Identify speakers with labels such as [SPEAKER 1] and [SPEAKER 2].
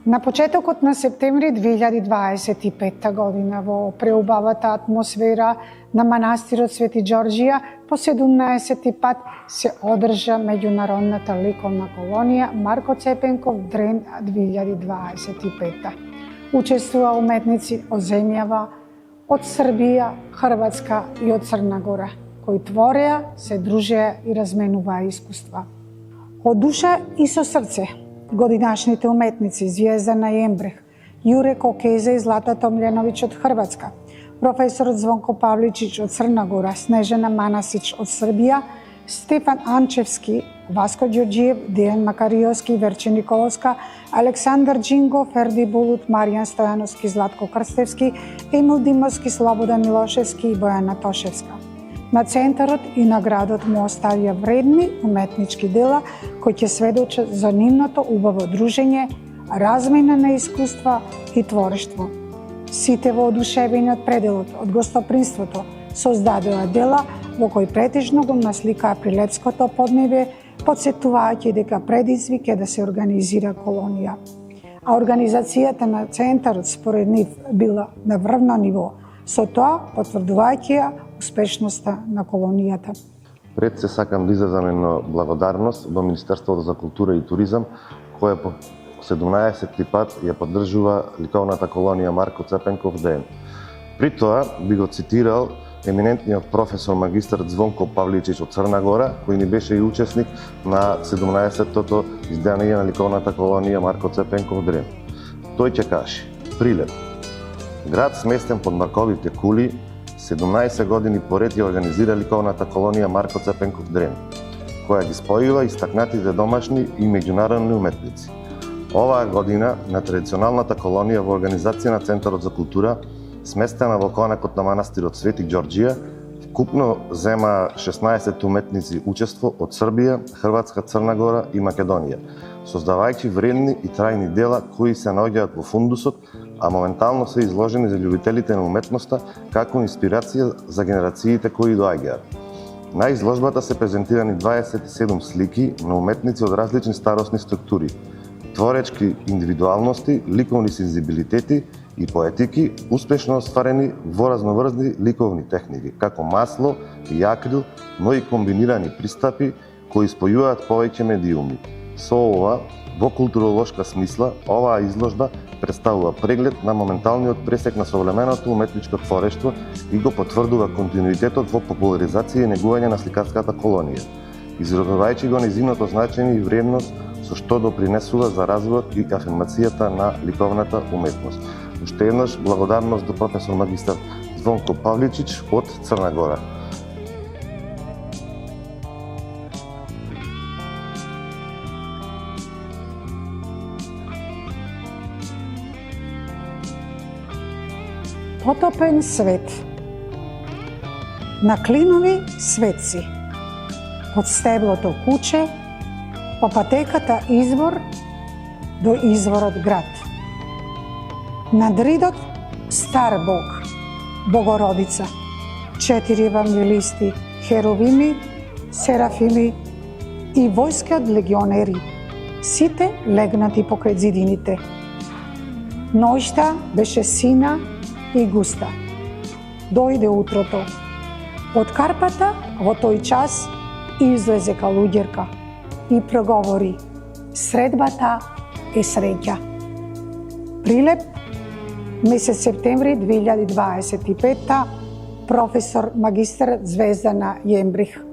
[SPEAKER 1] На почетокот на септември 2025 година во преубавата атмосфера на манастирот Свети Ѓорѓија по 17 пат се одржа меѓународната ликовна колонија Марко Цепенков Дрен 2025. Учествува уметници од земјава, од Србија, Хрватска и од Црна Гора, кои твореа, се дружеа и разменуваа искуства. Од душа и со срце, годинашните уметници Звиездана Јембрих, Јуре Кокезе и Злата Томљановиќ од Хрватска, професорот Звонко Павличич од Црна Гора, Снежана Манасич од Србија, Стефан Анчевски, Васко Ѓорѓиев, Дејан Макариовски, Верче Николовска, Александар Џинго, Ферди Булут, Маријан Стојановски, Златко Крстевски, Емил Димовски, Слободан Милошевски и Бојана Тошевска. На центарот и на градот му оставија вредни уметнички дела кои ќе сведочат за нивното убаво дружење, размена на искуства и творештво. Сите воодушевени од пределот, од гостопримството, создадоа дела во кои претежно го насликаа прилепското поднебе, подсетувајќи дека предизвик е да се организира колонија. А организацијата на центарот според нив била на врвно ниво, со тоа потврдувајќи ја успешноста на колонијата.
[SPEAKER 2] Пред се сакам да изразам една благодарност во Министерството за култура и туризам, која по 17 пат ја поддржува ликовната колонија Марко Цепенков Ден. При тоа би го цитирал еминентниот професор магистар Звонко Павличич од Црна Гора, кој ни беше и учесник на 17-тото издание на ликовната колонија Марко Цепенков Дрен. Тој ќе каже: Прилеп. Град сместен под Марковите кули, 17 години поред ја организира ликовната колонија Марко Цепенков Дрен, која ги спојува истакнатите домашни и меѓународни уметници. Оваа година на традиционалната колонија во организација на Центарот за култура, сместена во кланакот на манастирот Свети Ѓорѓија, вкупно зема 16 уметници учество од Србија, Хрватска, Црна Гора и Македонија, создавајќи вредни и трајни дела кои се наоѓаат во фундусот, а моментално се изложени за љубителите на уметноста како инспирација за генерациите кои доаѓаат. На изложбата се презентирани 27 слики на уметници од различни старосни структури, творечки индивидуалности, ликовни сензибилитети и поетики, успешно остварени во разноврзни ликовни техники, како масло и акрил, но и комбинирани пристапи кои спојуваат повеќе медиуми. Со ова, во културолошка смисла, оваа изложба представува преглед на моменталниот пресек на современото уметничко творештво и го потврдува континуитетот во популаризација и негување на сликарската колонија, изразувајќи го нејзиното значење и вредност со што допринесува за развојот и афирмацијата на ликовната уметност. Уште еднаш благодарност до професор магистар Звонко Павличич од Црна Гора.
[SPEAKER 1] Потопен свет. На клинови светци. Под стеблото куче, по патеката извор до изворот град. Над ридот стар Бог, Богородица, 4 евангелисти, херовими, серафими и војска од легионери, сите легнати покрај зидините. Ноќта беше сина и густа. Дојде утрото. Од карпата во тој час излезе калуѓерка и проговори: средбата е среќа. Прилеп, месец септември 2025, професор магистар Звездана Јембрих.